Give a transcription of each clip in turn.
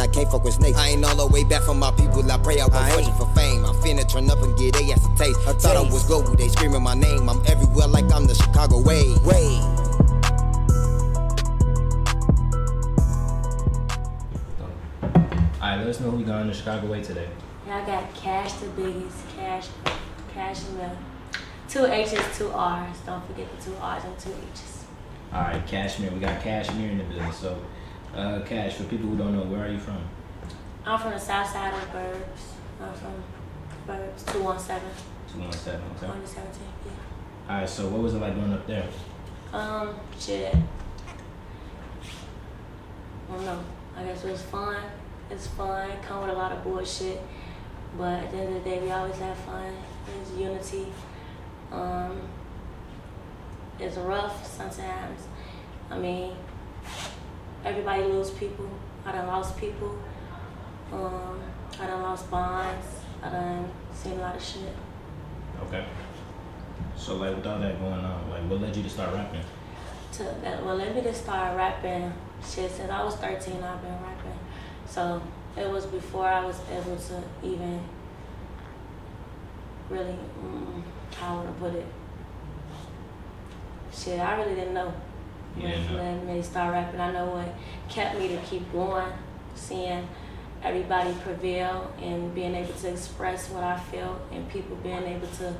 I can't fuck with snakes. I ain't all the way back from my people, I pray I was searching for fame. I'm finna turn up and get they ass a taste. I thought I was global, they screaming my name. I'm everywhere like I'm the Chicago way. Alright, let us know who we got on the Chicago way today. Yeah, I got Kashh the biggest, Kashh and Mirr. 2 H's, 2 R's. Don't forget the 2 R's and 2 H's. Alright, Kashmir. We got Kashmir in the business. So, Kashh, for people who don't know, where are you from? I'm from the south side of Burbs. I'm from Burbs, 217. 217, okay. 2017, yeah. Alright, so what was it like growing up there? Shit. I don't know. I guess it was fun. It's fun. Come with a lot of bullshit. But at the end of the day, we always have fun. There's unity. It's rough sometimes. I mean, everybody lose people. I done lost people. I done lost bonds. I done seen a lot of shit. Okay. So like with all that going on, like what led you to start rapping? What led me to start rapping, shit, since I was 13 I've been rapping. So it was before I was able to even really, how I want to put it. Shit, I really didn't know. When me start rapping, I know what kept me to keep going, seeing everybody prevail and being able to express what I felt and people being able to,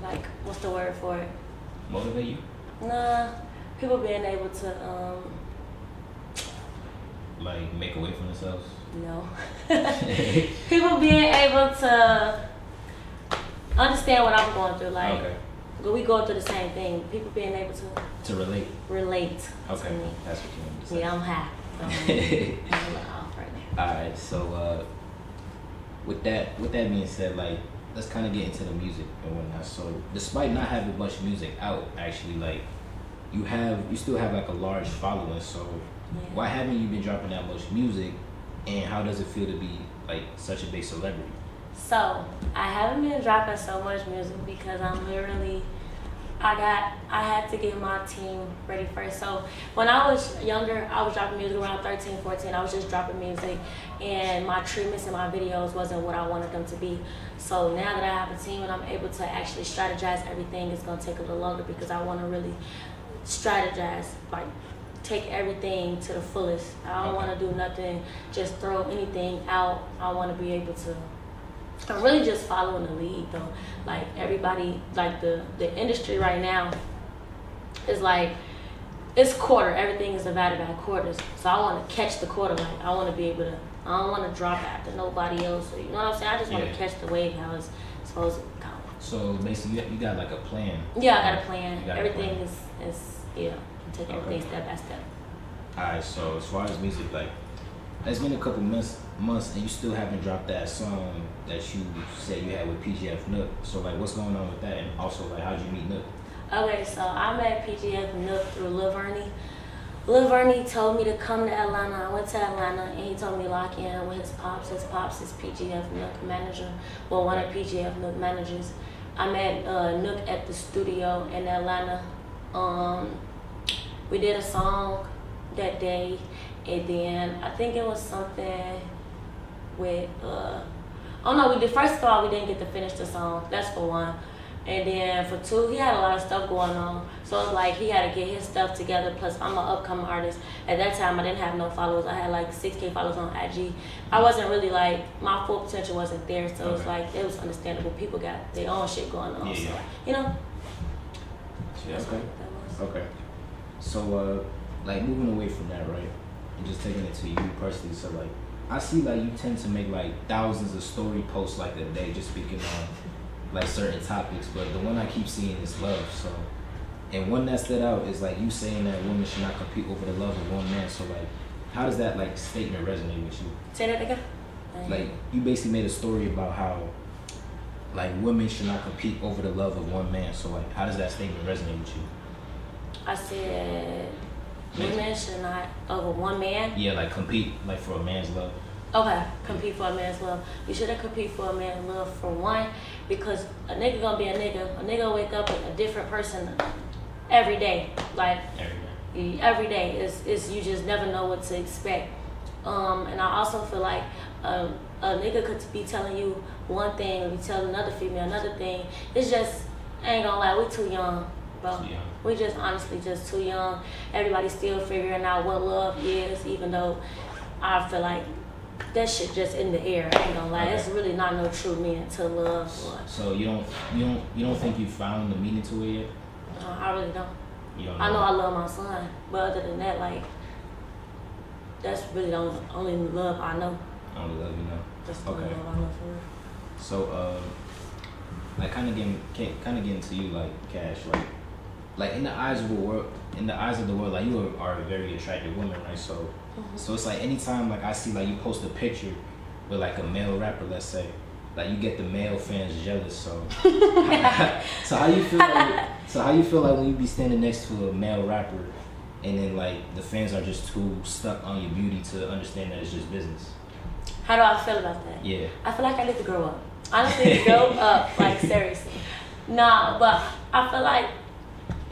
like, what's the word for it? Motivate you? Nah, people being able to, like make a way for themselves? No. People being able to understand what I'm going through, like, okay. We go through the same thing. People being able to relate. Okay, to me. That's what you mean to say. Yeah, I'm high. I'm a little off right now. All right, so with that being said, like let's kind of get into the music and whatnot. So despite not having much music out, actually, like you still have like a large following. So why haven't you been dropping that much music, and how does it feel to be like such a big celebrity? So I haven't been dropping so much music because I'm literally, I had to get my team ready first. So when I was younger, I was dropping music around 13, 14. I was just dropping music, and my treatments and my videos wasn't what I wanted them to be. So now that I have a team and I'm able to actually strategize everything, it's gonna take a little longer because I want to really strategize, like take everything to the fullest. I don't want to do nothing, just throw anything out. I want to be able to. I'm really just following the lead though. Like everybody, like the industry right now is like, it's quarter. Everything is divided by quarters. So I want to catch the quarter. Like I want to be able to, I don't want to drop after nobody else. You know what I'm saying? I just want to catch the wave how it's supposed to come. So basically you got like a plan. Yeah, I got a plan. Everything is yeah, I'm taking everything step by step. Alright, so as far as music, like it's been a couple months and you still haven't dropped that song that you said you had with PGF Nook. So like what's going on with that, and also like how'd you meet Nook? Okay, so I met PGF Nook through Lil Vernie. Lil Vernie told me to come to Atlanta. I went to Atlanta and he told me to lock in with his pops. His pops is PGF Nook manager, well one of PGF Nook managers. I met Nook at the studio in Atlanta. We did a song that day, and then I think it was something with oh no, we did, first of all we didn't get to finish the song, that's for one, and then for two he had a lot of stuff going on, so it's like he had to get his stuff together. Plus I'm an upcoming artist. At that time I didn't have no followers. I had like 6K followers on IG. I wasn't really like, my full potential wasn't there, so it's like it was understandable. People got their own shit going on, so you know. That's what that was. Okay, so like moving away from that, right, and just taking it to you personally, so like I see like you tend to make like thousands of story posts like a day just speaking on like certain topics, but the one I keep seeing is love. So, and one that stood out is like you saying that women should not compete over the love of one man. So like how does that like statement resonate with you? Say that again. Like you basically made a story about how like women should not compete over the love of one man. So like how does that statement resonate with you? I said women should not over one man. Yeah, like compete like for a man's love. Okay, compete for a man's love. You shouldn't compete for a man's love for one, because a nigga gonna be a nigga. A nigga wake up with a different person every day. Like every day is you just never know what to expect. And I also feel like a nigga could be telling you one thing and be telling another female another thing. It's just, I ain't gonna lie, we too young, bro. Yeah. We just honestly just too young. Everybody's still figuring out what love is, even though I feel like that shit just in the air. I ain't gonna lie, it's really not no true meaning to love. So you don't think you found the meaning to it yet? No, I really don't. You don't know? I know I love my son, but other than that, like, that's really the only love I know. Only love you know. That's the only love I know for real. So like kind of getting to you, like Kashh, like in the eyes of the world, like you are a very attractive woman, right? So so it's like anytime like I see like you post a picture with like a male rapper, let's say, like you get the male fans jealous. So so how you feel like when you be standing next to a male rapper and then like the fans are just too stuck on your beauty to understand that it's just business? How do I feel about that? Yeah. I feel like I need to grow up. Honestly, to grow up, like seriously. Nah, but I feel like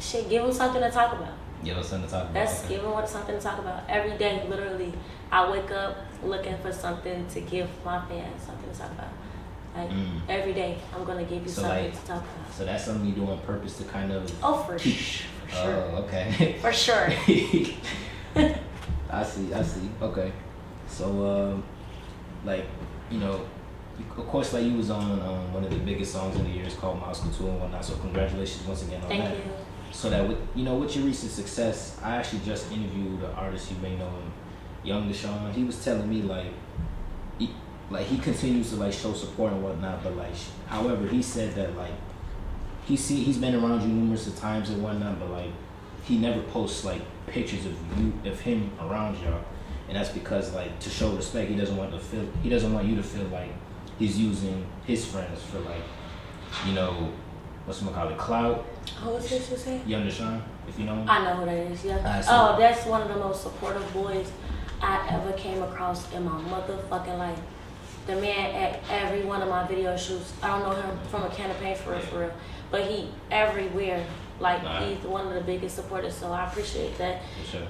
shit, give them something to talk about. Give them something to talk about. That's give them something to talk about. Every day, literally, I wake up looking for something to give my fans something to talk about. Like every day, I'm gonna give you something to talk about. So that's something you do on purpose to kind of. Oh, for sure. Oh, okay. For sure. I see. Okay. So, like, you know, of course, like you was on one of the biggest songs in the year. It's called Mouskatool and whatnot. So congratulations once again on that. Thank you. So that with your recent success, I actually just interviewed an artist you may know him, Young Deshaun. He was telling me he continues to like show support and whatnot, but like however he said that like he's been around you numerous of times and whatnot, but like he never posts like pictures of him around y'all, and that's because like to show respect, he doesn't want you to feel like he's using his friends for like, you know, clout. Who is this you say? Young Deshaun, if you know him. I know who that is, yeah. That's one of the most supportive boys I ever came across in my motherfucking life. The man at every one of my video shoots. I don't know him from a can of paint for real. But he everywhere. Like he's one of the biggest supporters, so I appreciate that. For sure.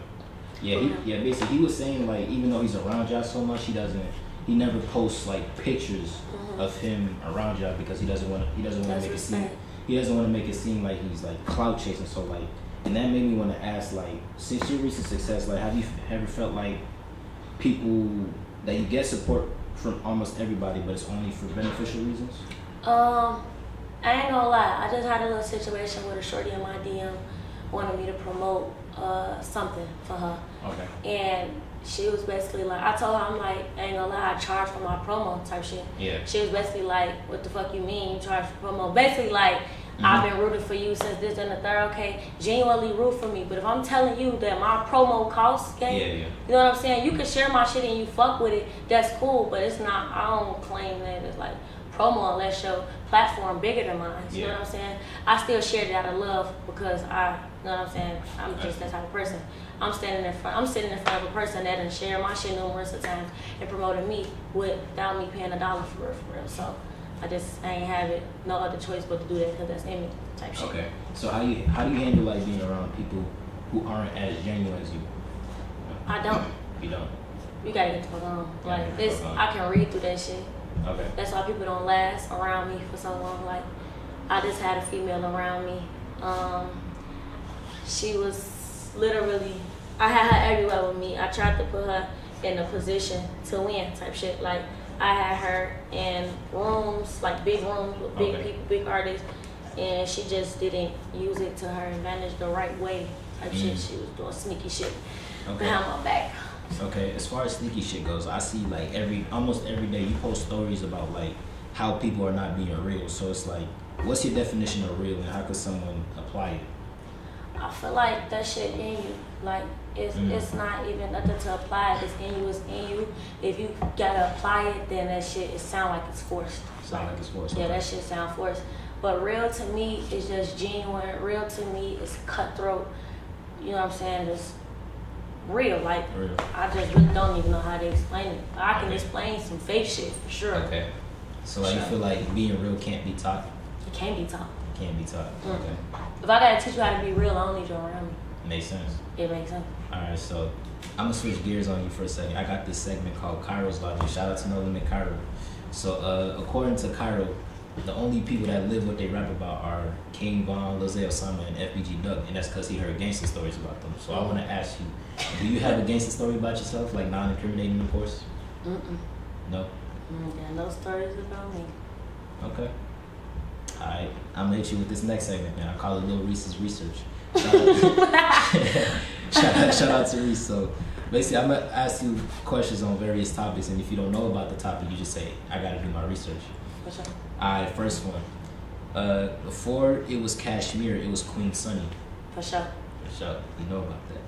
Yeah, basically he was saying like even though he's around y'all so much, he never posts like pictures of him around y'all because he doesn't want to make it seem like he's like clout chasing. So like, and that made me want to ask like, since your recent success, like have you ever felt like people that you get support from almost everybody, but it's only for beneficial reasons? I ain't gonna lie. I just had a little situation with a shorty in my DM wanted me to promote something for her. Okay. And she was basically like, I told her, I'm like, I ain't gonna lie, I charge for my promo type shit. Yeah. She was basically like, what the fuck you mean you charge for promo? Basically like, I've been rooting for you since this and the third. Okay, genuinely root for me. But if I'm telling you that my promo costs, you know what I'm saying? You can share my shit and you fuck with it. That's cool, but it's not. I don't claim that it's like promo unless your platform bigger than mine. You know what I'm saying? I still shared it out of love because you know what I'm saying? I'm just that type of person. I'm sitting in front of a person that done shared my shit numerous of times and promoted me without me paying $1 for real. So I ain't have it no other choice but to do that because that's in me type shit. Okay. So how do you handle like being around people who aren't as genuine as you? I don't. You don't? You gotta get the fuck on. Like this, I can read through that shit. Okay. That's why people don't last around me for so long. Like I just had a female around me. She was literally, I had her everywhere with me. I tried to put her in a position to win type shit. Like I had her in rooms, like big rooms with big people, big artists, and she just didn't use it to her advantage the right way type shit. She was doing sneaky shit behind my back. Okay, as far as sneaky shit goes, I see like almost every day you post stories about like how people are not being real. So it's like, what's your definition of real and how could someone apply it? I feel like that shit in you. Like it's not even nothing to apply. It's in you. It's in you. If you gotta apply it, then that shit it sound like it's forced. Like it's forced. Yeah, that shit sound forced. But real to me is just genuine. Real to me is cutthroat. You know what I'm saying? It's real. Like I just really don't even know how to explain it. I can explain some fake shit for sure. Okay. So like you feel like being real can't be taught? It can't be taught. Can't be taught. Okay. If I gotta teach you how to be real, I don't need you around me. Makes sense. It makes sense. Alright, so I'm gonna switch gears on you for a second. I got this segment called Cairo's Logic. Shout out to No Limit Cairo. So, according to Cairo, the only people that live what they rap about are King Von, Lil Zay Osama, and FBG Duck, and that's because he heard gangster stories about them. So I want to ask you, do you have a gangster story about yourself, like non-incriminating, of course? No? Yeah, no stories about me. Okay. Alright, I'm gonna hit you with this next segment, man. I call it Lil Reese's Research. Shout out to Reese. So basically, I'm gonna ask you questions on various topics, and if you don't know about the topic, you just say, I gotta do my research. For sure. Alright, first one. Before it was Cashmere, it was Queen Sunny. For sure. For sure. You know about that.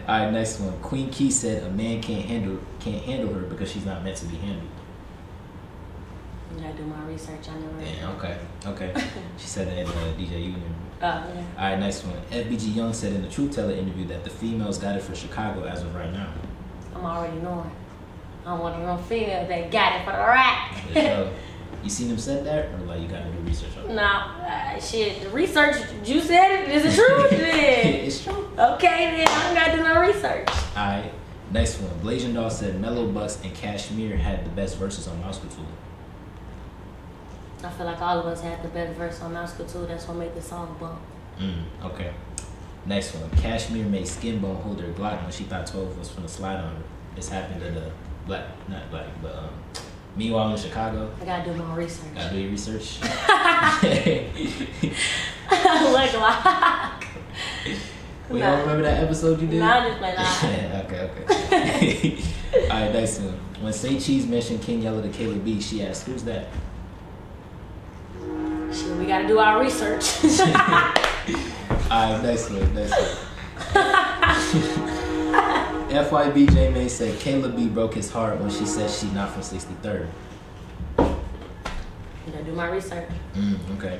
Alright, next one. Queen Key said a man can't handle her because she's not meant to be handled. I gotta do my research. I never. Yeah, okay. She said that in the DJ Union. Yeah. Alright, next one. FBG Young said in the Truth Teller interview that the females got it for Chicago as of right now. I'm already knowing. I'm one of them females that got it for the rack. So, you seen them said that, or like you gotta do research on it? Nah, shit. The research you said it. Is it true? It's true. Okay, then I gotta do no research. Alright, next one. Blazing Doll said Mello, Buckzz, and Kashmir had the best verses on Mouskatool. I feel like all of us had the best verse on Mouskatool. That's what made the song bump. Okay. Next one. Kashmir made Skinbone hold her Glock when she thought 12 was finna slide on her. This happened at the meanwhile in Chicago. I gotta do my research. Gotta do your research. Look like. Wait, don't remember that episode you did? Nah, I just like Okay. Alright, next one. When Say Cheese mentioned King Yellow to Kayla B, she asked, who's that? Shit, we gotta do our research. Alright, next one. FYB J May said Kayla B broke his heart when she said she not from 63rd. I gotta do my research. Okay.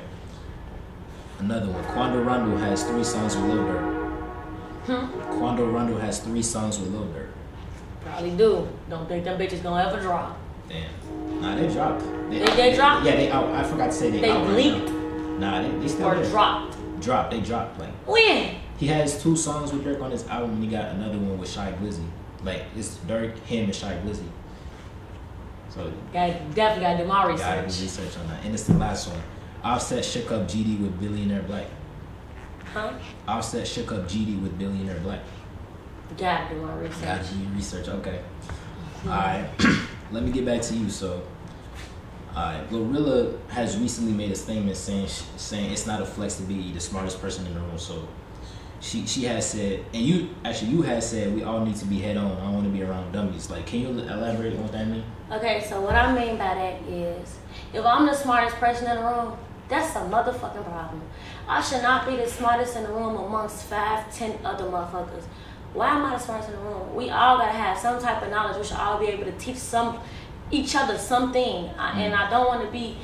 Another one. Quando Rondo has 3 songs with Lil Durk. Quando Rondo has 3 songs with Lil Durk. Probably do. Don't think them bitches gonna ever drop. Damn. Nah, they dropped. They dropped? Yeah, they out. I forgot to say they out. They leaked? Nah, they still Or there. dropped? Dropped. They dropped. Like, when? He has 2 songs with Durk on his album, and he got another one with Shy Glizzy. Like, it's Durk, him, and Shy Glizzy. So, Definitely gotta do my research. gotta do research on that. And it's the last one. Offset shook up GD with Billionaire Black. Huh? Offset shook up GD with Billionaire Black. Gotta do my research. Gotta do your research, okay. Alright, let me get back to you. So, Glorilla has recently made a statement saying it's not a flex to be the smartest person in the room. So, she has said, and you had said we all need to be head on. I don't want to be around dummies. Like, can you elaborate on what that means? Okay, so what I mean by that is, if I'm the smartest person in the room, that's a motherfucking problem. I should not be the smartest in the room amongst 5, 10 other motherfuckers. Why am I the smartest in the room? We all gotta have some type of knowledge. We should all be able to teach each other something. And I don't want to be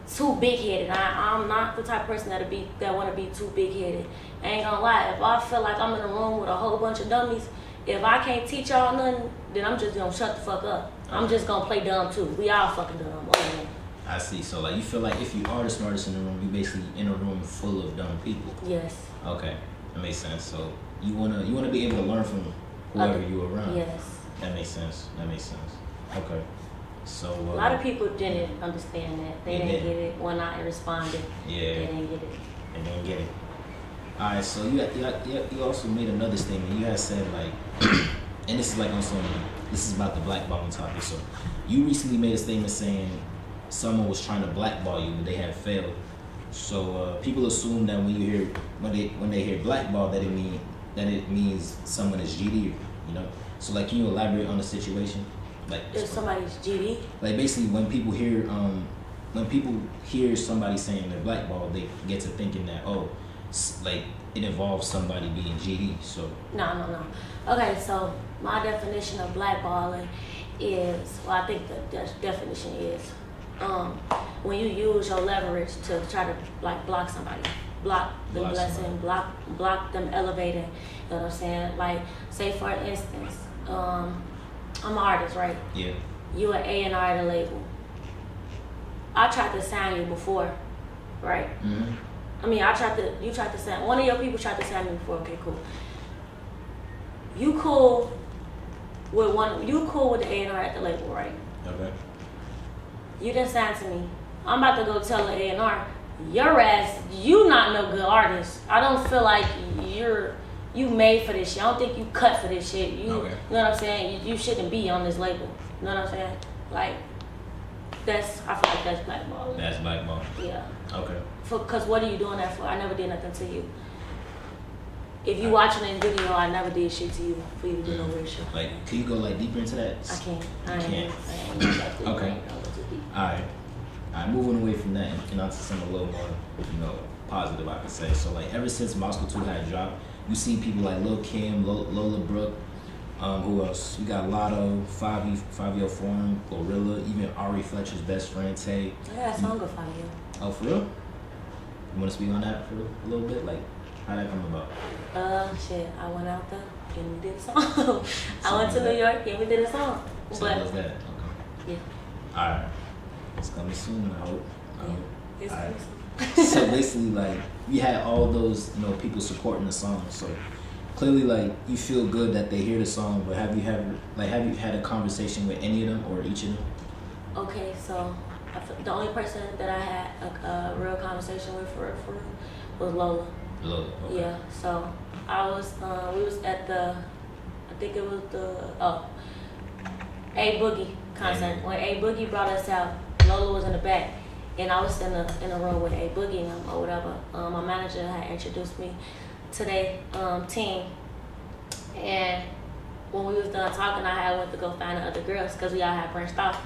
too big-headed. I'm not the type of person that want to be too big-headed. I ain't gonna lie. If I feel like I'm in a room with a whole bunch of dummies, if I can't teach y'all nothing, then I'm just gonna shut the fuck up. I'm just gonna play dumb too. We all fucking dumb. I see. So, like, you feel like if you are the smartest in the room, you basically in a room full of dumb people. Yes. Okay, that makes sense. So you wanna be able to learn from whoever you're around. Yes. That makes sense. Okay. So a lot of people didn't understand that. They didn't get it when I responded. Yeah. They didn't get it. They didn't get it. All right. So you also made another statement. You had said like, and this is like on some. This is about the blackballing topic. So you recently made a statement saying someone was trying to blackball you, but they had failed. So people assume that when they hear blackball that it means someone is GD, you know. So like, can you elaborate on the situation? Like, if somebody's GD, like basically when people hear somebody saying they're blackballed, they get to thinking that like it involves somebody being GD. So no. Okay, so my definition of blackballing is, well, I think the definition is when you use your leverage to try to like block somebody, block the blessing, block them elevating. You know what I'm saying? Like, say for instance, I'm an artist, right? Yeah. You an A&R at a label. I tried to sign you before, right? Mm-hmm. You tried to sign, one of your people tried to sign me before, okay, cool. you cool with the A&R at the label, right? Okay. You didn't sign to me. I'm about to go tell the A&R, your ass, you not no good artist. I don't feel like you made for this shit. I don't think you cut for this shit. You know what I'm saying? You shouldn't be on this label. You know what I'm saying? Like, I feel like that's blackball. That's blackball. Yeah. Okay. Because what are you doing that for? I never did nothing to you. If you watching this video, I never did shit to you for you to do no weird shit. Like, can you go like deeper into that? I can't. I can't. Okay. Alright. Moving away from that and looking onto something a little more, positive, I could say. So, like, ever since Mouskatool had dropped, you see people like Lil Kim, Lola Brooke, who else? You got Lotto, Fabio Foreign, Gorilla, even Ari Fletcher's best friend, Tay. I got a song of Fabio. Oh, for real? You want to speak on that for a little bit? Like, how'd that come about? Shit, I went out there and we did a song. I went to New York and we did a song. So that was that? Okay. Yeah. Alright. It's coming soon, I hope. It's coming soon. So basically, like, you had all those, people supporting the song. So clearly, like, you feel good that they hear the song. But have you had a conversation with any of them or each of them? Okay, so the only person that I had a real conversation with for was Lola. Lola. Okay. Yeah. So we was at I think it was the A Boogie concert. When A Boogie brought us out, Lola was in the back. And I was in a room with A Boogie and or whatever. My manager had introduced me to their team. And when we was done talking, I went to go find the other girls because we all had branched off.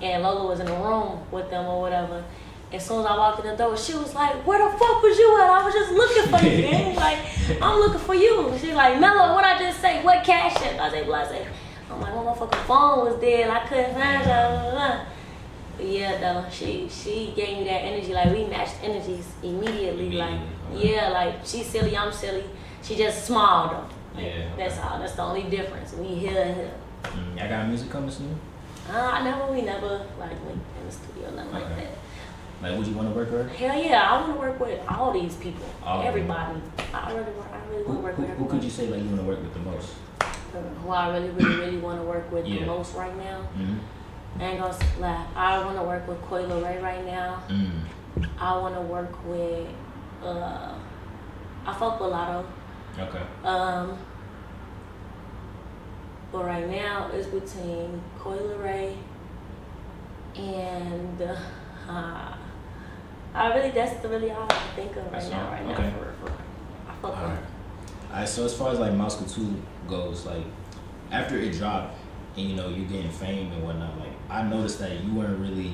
And Lola was in the room with them or whatever. As soon as I walked in the door, she was like, "Where the fuck was you at? I was just looking for you, man. Like, I'm looking for you." She's like, "Mello, what I just say? What Kashh at?" I say, "Blase." I'm like, "My motherfucking phone was dead. I couldn't find you." Yeah, though, she gave me that energy. Like, we matched energies immediately. Like, yeah, like, she's silly, I'm silly. She just small, though. Like, yeah. That's all. That's the only difference. We here. Y'all got music coming soon? We never, like, went in the studio, nothing like that. Like, would you want to work with her? Hell yeah, I want to work with all these people. Everybody. I really want to work with everybody. Who could you say, like, you want to work with the most? Who I really want to work with the most right now? I ain't gonna lie. I want to work with Coyle Ray right now. I want to work with, I fuck with Lotto. Okay. But right now it's between Coyle Ray and that's really all I can think of right now. Okay. I fuck with Alright, so as far as like Mouskatool goes, like after it dropped and you getting fame and whatnot, like I noticed that you weren't really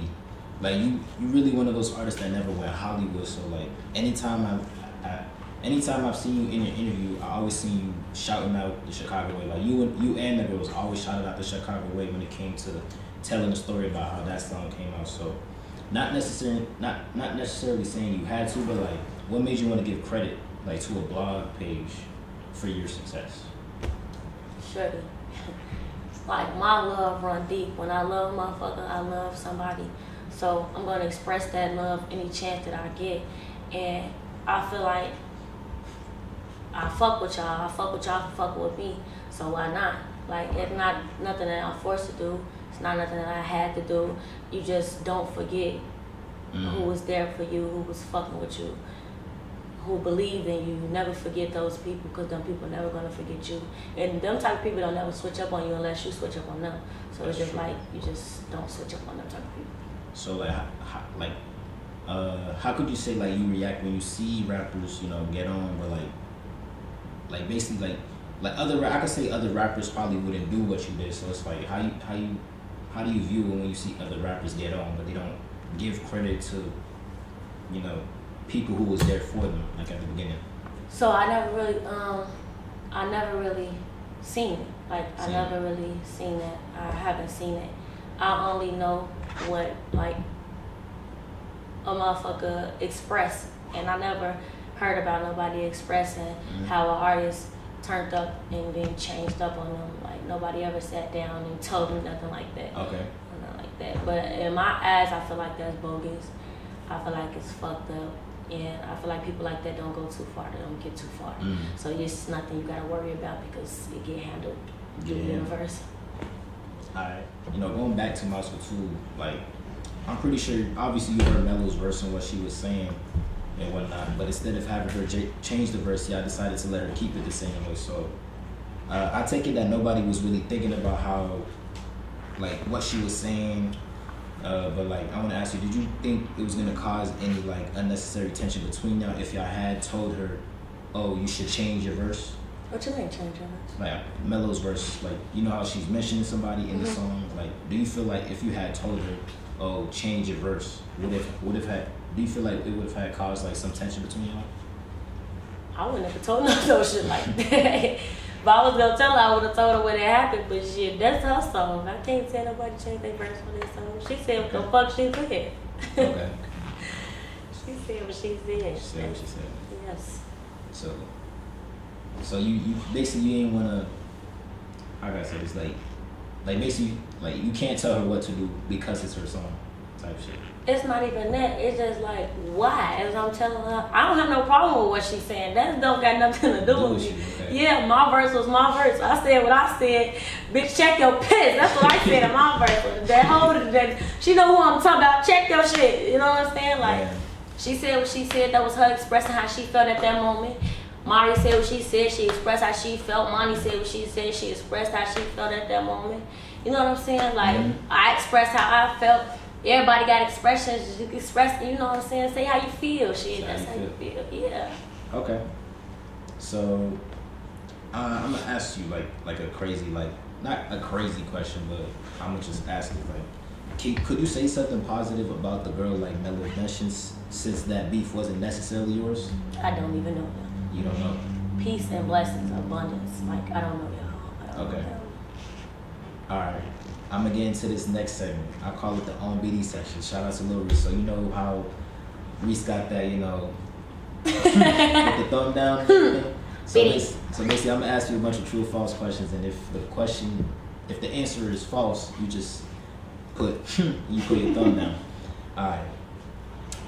like you really one of those artists that never went Hollywood. So like anytime I've seen you in your interview, I always seen you shouting out the Chicago way. Like you and the girls always shouted out the Chicago way when it came to telling the story about how that song came out. So not necessarily saying you had to, but like what made you want to give credit like to a blog page for your success? Surely. Like my love run deep. When I love motherfucker, I love somebody. So I'm gonna express that love any chance that I get. And I feel like I fuck with y'all. I fuck with y'all for fucking with me. So why not? Like it's not nothing that I'm forced to do. It's not nothing that I had to do. You just don't forget who was there for you, who was fucking with you, who believed in you. You never forget those people because them people never gonna forget you. And them type of people don't never switch up on you unless you switch up on them. So it's just like you just don't switch up on them type of people. So how could you say like you react when you see rappers get on, but like basically like I could say other rappers probably wouldn't do what you did. So it's like how do you view it when you see other rappers get on, but they don't give credit to people who was there for them, like at the beginning? So I never really seen it. Like I never really seen it. I haven't seen it. I only know what like a motherfucker express, and I never heard about nobody expressing how an artist turned up and then changed up on them. Like nobody ever sat down and told them nothing like that. Okay. Nothing like that. But in my eyes, I feel like that's bogus. I feel like it's fucked up. And I feel like people like that don't go too far. They don't get too far. So it's nothing you gotta worry about because it get handled through the universe. Alright. You know, going back to Mouskatool, like, I'm pretty sure, obviously you heard Mello's verse and what she was saying and whatnot, but instead of having her change the verse, I decided to let her keep it the same way. So I take it that nobody was really thinking about how, like, what she was saying. But like, I want to ask you, did you think it was gonna cause any like unnecessary tension between y'all if y'all had told her, oh, you should change your verse? What you mean change your verse? Like Mello's verse, like, you know how she's mentioning somebody in the song. Like, do you feel like if you had told her, oh, change your verse, do you feel like it would have had caused like some tension between y'all? I wouldn't have told her no shit like that. If I was gonna tell her, I would have told her when it happened. But shit, that's her song. I can't tell nobody to change their verse for their song. She said what the fuck she said. Okay. She said what she said. She said what she said. Yes. So you basically you ain't wanna, how can I say this, like basically like you can't tell her what to do because it's her song type shit. It's not even that. It's just like, why? As I'm telling her, I don't have no problem with what she's saying. That don't got nothing to do with me. Okay. Yeah, my verse was my verse. I said what I said. Bitch, check your piss. That's what I said in my verse. That whole, she know who I'm talking about. Check your shit. You know what I'm saying? Like, she said what she said. That was her expressing how she felt at that moment. Mari said what she said. She expressed how she felt. Monty said what she said. She expressed how she felt at that moment. You know what I'm saying? Like, I expressed how I felt. Everybody got expressions. You express, you know what I'm saying? Say how you feel. Shit, that's how you feel. Yeah. Okay. So, I'm gonna ask you like a crazy, like not a crazy question, but I'm gonna just ask you like, could you say something positive about the girl like Mello mentions since that beef wasn't necessarily yours? I don't even know them. You don't know. Peace and blessings, abundance. Like I don't know y'all. Okay. All right. I'm gonna get into this next segment. I call it the On BD section. Shout out to Lil Reese. So you know how Reese got that, you know, with the thumb down. So basically, I'm gonna ask you a bunch of true or false questions, and if the answer is false, you just put your thumb down. All right.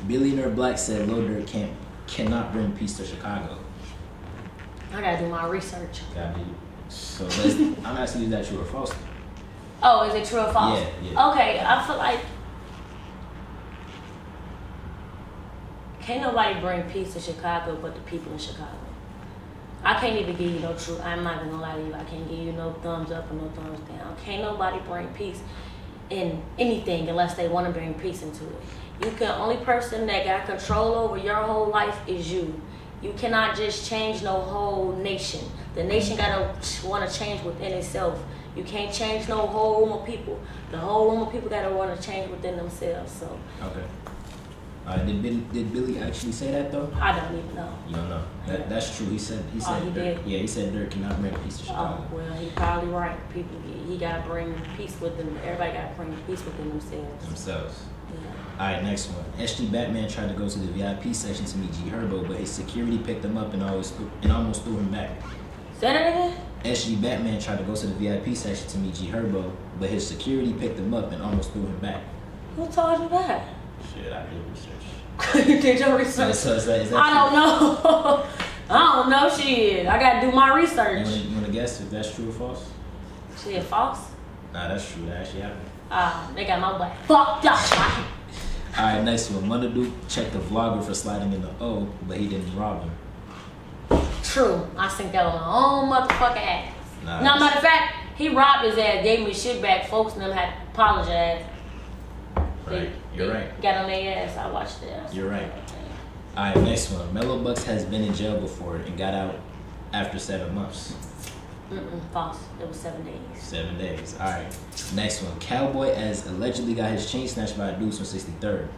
Billionaire Black said Lil Durk cannot bring peace to Chicago. I gotta do my research. So I'm asking you, is that true or false? Oh, is it true or false? Yeah. Okay, I feel like can't nobody bring peace to Chicago but the people in Chicago. I can't even give you no truth. I'm not even gonna lie to you. I can't give you no thumbs up or no thumbs down. Can't nobody bring peace in anything unless they want to bring peace into it. Only person that got control over your whole life is you. You cannot just change no whole nation. The nation gotta want to change within itself. You can't change no whole room of people. The whole room of people gotta want to change within themselves. So. Okay. Did Billy actually say that though? I don't even know. You don't know. That's true. He said. He Dirk, did. Yeah, he said Durk cannot bring peace to Chicago. Oh well, he probably right. People, he gotta bring peace with them. Everybody gotta bring peace within themselves. Yeah. All right, next one. SG Batman tried to go to the VIP section to meet G Herbo, but his security picked him up and almost threw him back. Say that again? SG Batman tried to go to the VIP section to meet G Herbo, but his security picked him up and almost threw him back. Who told you that? Shit, I did research. You did your research? So is that I don't know. I don't know shit. I gotta do my research. You wanna guess if that's true or false? Shit, false? Nah, that's true. That actually happened. They got my butt fucked up. Alright, next one. Munna checked the vlogger for sliding in the O, but he didn't rob him. True. I think that was my own motherfucking ass. Nah, no, matter of fact, he robbed his ass, gave me shit back. Folks and them had to apologize. Right. You're right. Got on their ass. I watched that. You're right. Alright, next one. Mello Buckzz has been in jail before and got out after 7 months. False. It was 7 days. 7 days. Alright. Next one. Cowboy has allegedly got his chain snatched by a dude from 63rd.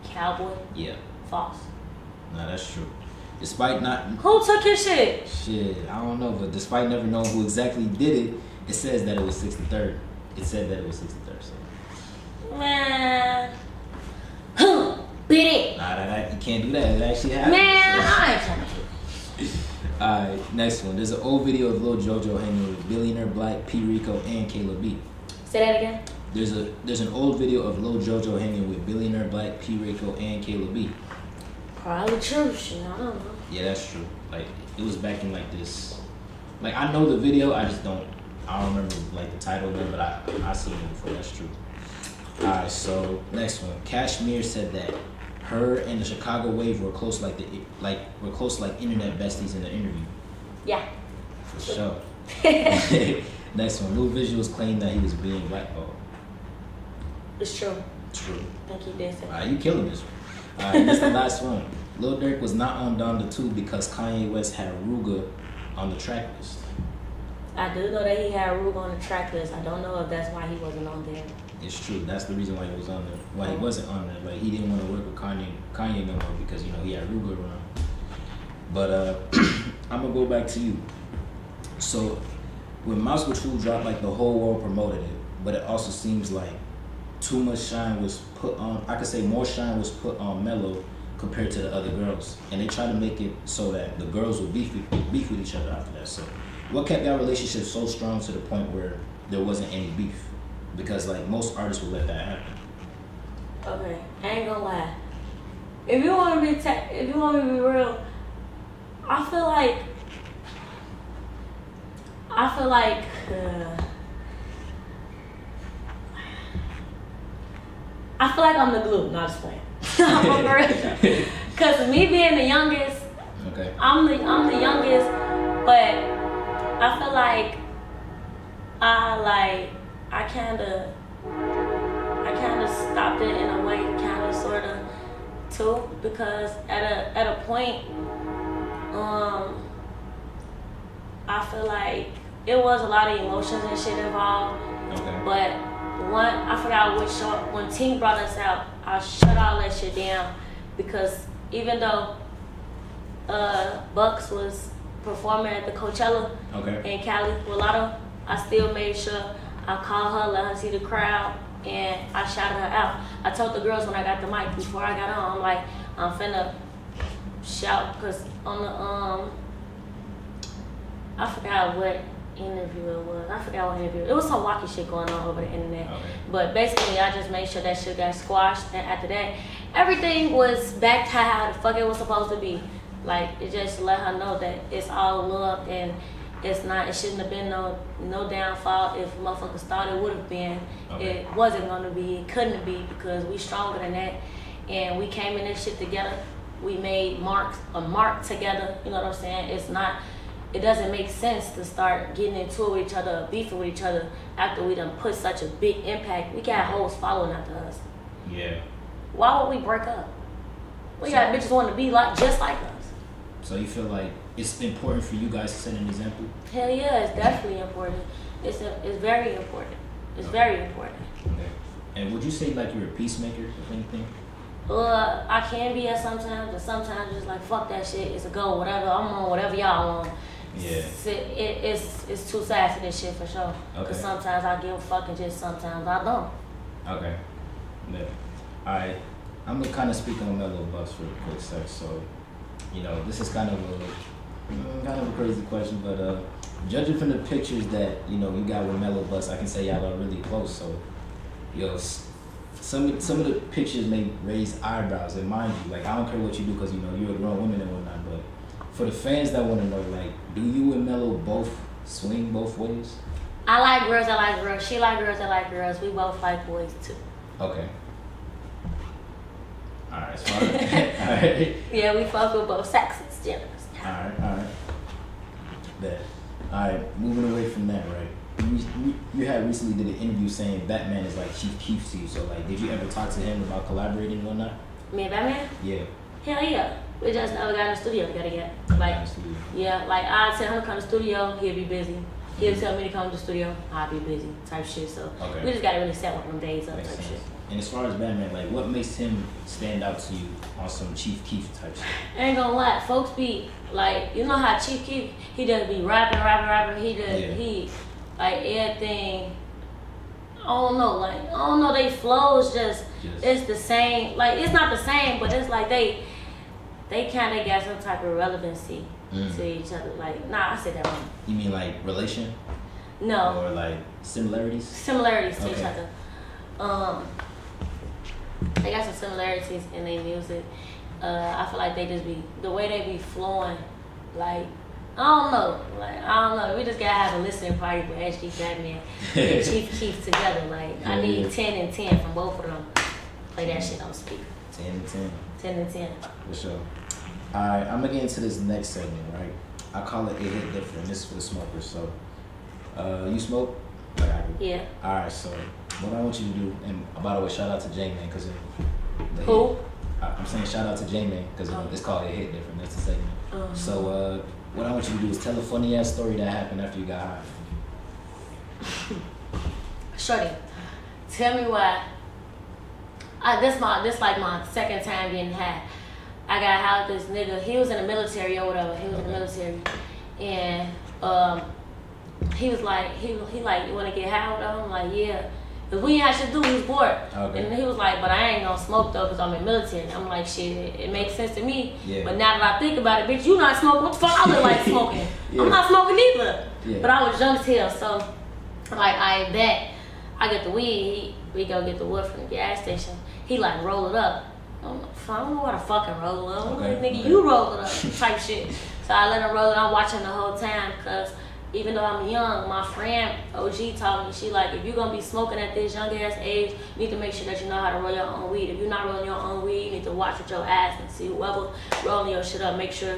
Cowboy? Yeah. False. Nah, that's true. Despite not... Who took his shit? Shit, I don't know, but despite never knowing who exactly did it, it says that it was 63rd. It said that it was 63rd, so... Man... Beat it! Nah, you can't do that. It actually happened. Man, I ain't trying to do it. Alright, next one. There's an old video of Lil JoJo hanging with Billionaire Black, P. Rico, and Kayla B. Say that again? There's an old video of Lil JoJo hanging with Billionaire Black, P. Rico, and Kayla B. Probably true. Shit, I don't know. Yeah, that's true. Like it was back in like this. Like I know the video, I don't remember like the title of it, but I seen it before. That's true. All right, so next one. Kashmir said that her and the Chicago Wave were close like internet besties in the interview. Yeah. For sure. Next one. Lil Visuals claimed that he was being blackballed. It's true. True. I think he did say. Alright, you killing this one. Alright, this is the last one. Lil Durk was not on Donda 2 because Kanye West had Ruga on the track list. I do know that he had Ruga on the track list. I don't know if that's why he wasn't on there. It's true. That's the reason why he was on there. Why he wasn't on there. Like he didn't want to work with Kanye no more because he had Ruga around. But I'm gonna go back to you. So when Mouskatool dropped, like the whole world promoted it, but it also seems like too much shine was put on. I could say more shine was put on Mello compared to the other girls, and they tried to make it so that the girls would beef with each other after that. So what kept that relationship so strong to the point where there wasn't any beef? Because like most artists would let that happen. Okay, I ain't gonna lie. If you want to be real, I feel like I'm the glue, not just playing. Cause me being the youngest, okay, I'm the youngest, but I feel like I kind of stopped it in a way, kind of sort of too, because at a point, I feel like it was a lot of emotions and shit involved. okay, But I forgot which show, when Tink brought us out, I shut all that shit down because even though Buckzz was performing at the Coachella okay, in Cali with Lotto, I still made sure I called her, let her see the crowd, and I shouted her out. I told the girls when I got the mic before I got on, I'm like, I'm finna shout, because on the, I forgot what interview it was. It was some wacky shit going on over the internet. okay. But basically, I just made sure that shit got squashed, and after that, everything was back to how the fuck it was supposed to be. Like, it just let her know that it's all love, and it shouldn't have been no downfall. If motherfuckers thought it would have been, Okay. It wasn't gonna be, it couldn't be, because we stronger than that. And we came in this shit together. We made a mark together, you know what I'm saying? It doesn't make sense to start getting into it with each other, beefing with each other after we done put such a big impact. We got hoes following after us. Yeah. Why would we break up? We got bitches wanting to be just like us. So you feel like it's important for you guys to set an example? Hell yeah, it's definitely important. It's very important. It's very important. Okay. And would you say like you're a peacemaker, if anything? I can be at sometimes, but sometimes it's like fuck that shit. It's a go, whatever. I'm on whatever y'all on. Yeah. It's two sides to this shit for sure. Okay. Cause sometimes I give a fuck and just sometimes I don't. Okay. Yeah. Alright. I'm gonna kind of speak on Mello Buckzz for a quick sec. So, this is kind of a crazy question, but judging from the pictures that you got with Mello Buckzz, I can say y'all are really close. So, some of the pictures may raise eyebrows, and mind you, like I don't care what you do because you're a grown woman and whatnot. But for the fans that want to know, like, do you and Mello both swing both ways? I like girls that like girls. She like girls that like girls. We both like boys too. Okay. Alright, so alright. Yeah, we fuck with both sexes, genders. Alright. Bet. Alright, moving away from that, right? You had recently did an interview saying Batman is like Chief Keef to you. So like, did you ever talk to him about collaborating and whatnot? Me and Batman? Yeah. Hell yeah. We just never got in the studio together yet. Like, yeah, like I tell him to come to the studio, he'll be busy. He'll tell me to come to the studio, I'll be busy, type shit. So okay. We just gotta really set one of them days up, type shit. And as far as Batman, like, what makes him stand out to you on some Chief Keef type shit? I ain't gonna lie, folks be like, you know how Chief Keef, he just be rapping. He like everything. I don't know. They flows just it's the same. Like it's not the same, but it's like they kind of got some type of relevancy to each other. Like, nah, I said that wrong. You mean like relation? No. Or like similarities? Similarities to each other. They got some similarities in their music, I feel like they just be, the way they be flowing, like, I don't know. We just gotta have a listening party with HD Batman and Chief Keef together. Like, I need 10 and 10 from both of them. Play that shit on speaker. 10 and 10. 10 and 10. For sure. Alright, I'm gonna get into this next segment, right? I call it hit different. This is for the smokers. So, you smoke? Yeah. Alright, so what I want you to do, and by the way, shout out to J-Man, because who? I'm saying shout out to J-Man, because it's called it hit different. That's the segment. So, what I want you to do is tell a funny ass story that happened after you got high. Shorty, tell me why. This like my second time getting high. I got high with this nigga. He was in the military or whatever. He was in the military, and he was like, he like, you wanna get high with him? I'm like, yeah. Cause we ain't had shit to do, we was bored. Okay. And he was like, but I ain't gonna smoke though, cause I'm in the military. I'm like, shit, it makes sense to me. Yeah. But now that I think about it, bitch, you not smoking. What the fuck I look like smoking? Yeah. I'm not smoking either. Yeah. But I was young as hell, so like I bet I get the weed. We go get the wood from the gas station. He like roll it up. I'm like, I don't know what to fucking roll it up. Okay. Like, nigga, you roll it up type shit. So I let him roll it. I'm watching the whole time, cause even though I'm young, my friend OG told me, she like, if you're gonna be smoking at this young ass age, you need to make sure that you know how to roll your own weed. If you're not rolling your own weed, you need to watch with your ass and see whoever rolling your shit up, make sure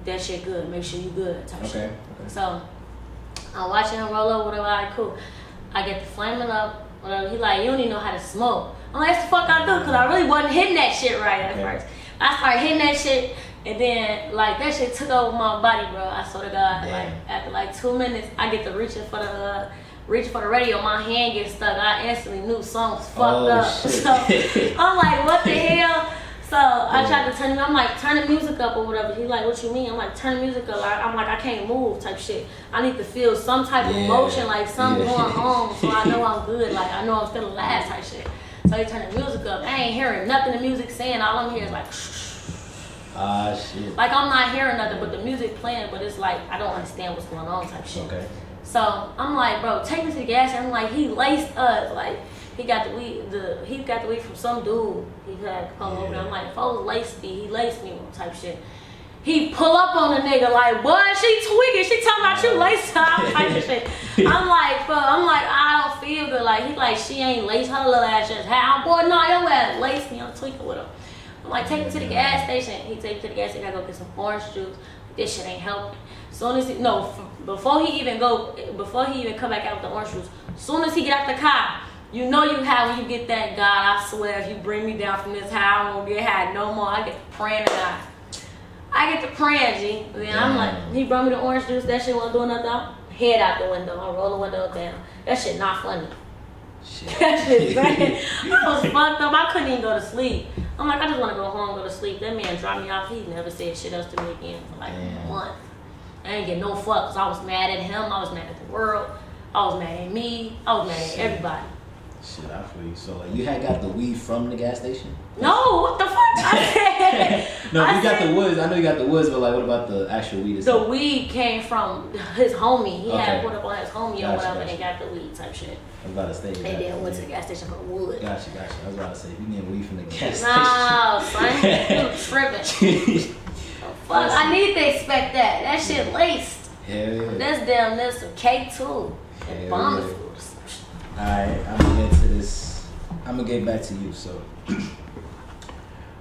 that shit good, make sure you good type shit. Okay. So I'm watching him roll up, whatever, alright, cool. I get the flaming up, whatever. He like, you don't even know how to smoke. I'm like, that's the fuck I do, cause I really wasn't hitting that shit right at first. I started hitting that shit. And then, like, that shit took over my body, bro. I swear to God. Damn. Like, after like 2 minutes, I get to reaching for the radio. My hand gets stuck. I instantly knew something was fucked up. Shit. So I'm like, what the hell? So I tried to turn. I'm like, turn the music up or whatever. He's like, what you mean? I'm like, turn the music up. I'm like, I can't move type shit. I need to feel some type of emotion, like something going on, so I know I'm good. Like I know I'm still alive type shit. So he turned the music up. I ain't hearing nothing the music saying. All I'm hearing is like. Shit. Like I'm not hearing nothing but the music playing, but it's like I don't understand what's going on type shit. Okay. So I'm like, bro, take me to the gas station. I'm like, he laced us. Like he got the weed from some dude. He had to come over there. I'm like, folks laced me. He laced me type shit. He pull up on the nigga like, what? She tweaking. She talking about you laced her type of shit. I'm like, I don't feel good. Like he like she ain't laced her little ass just how boy, no, your ass laced me. I'm tweaking with him. I'm like, take me to the gas station. He take me to the gas station. I go get some orange juice. This shit ain't helping. Soon as before he even come back out with the orange juice. Soon as he get out the car, you know you have when you get that. God, I swear, if you bring me down from this high, I won't get high no more. I get the praying to God. I get the praying, G. Then I'm like, he brought me the orange juice. That shit wasn't doing nothing. Head out the window. I roll the window down. That shit not funny. Shit. That shit bad. I was fucked up. I couldn't even go to sleep. I'm like, I just want to go home, go to sleep. That man dropped me off. He never said shit else to me again for like a month. I didn't get no fuck because I was mad at him. I was mad at the world. I was mad at me. I was mad at everybody. Shit, I feel you. So, like, you had got the weed from the gas station? No, what the fuck? No, you got the woods. I know you got the woods, but, like, what about the actual weed itself? The weed came from his homie. He had put up on his homie or whatever and got the weed type shit. I was about to say. And then went to the gas station for wood. Gotcha. I was about to say, if you get weed from the gas station. No, son. You tripping. Fuck, I need to expect that. That shit laced. Hell yeah. That's damn near some cake too. And bomb food. Alright, I'm gonna get to this. I'm gonna get back to you. So,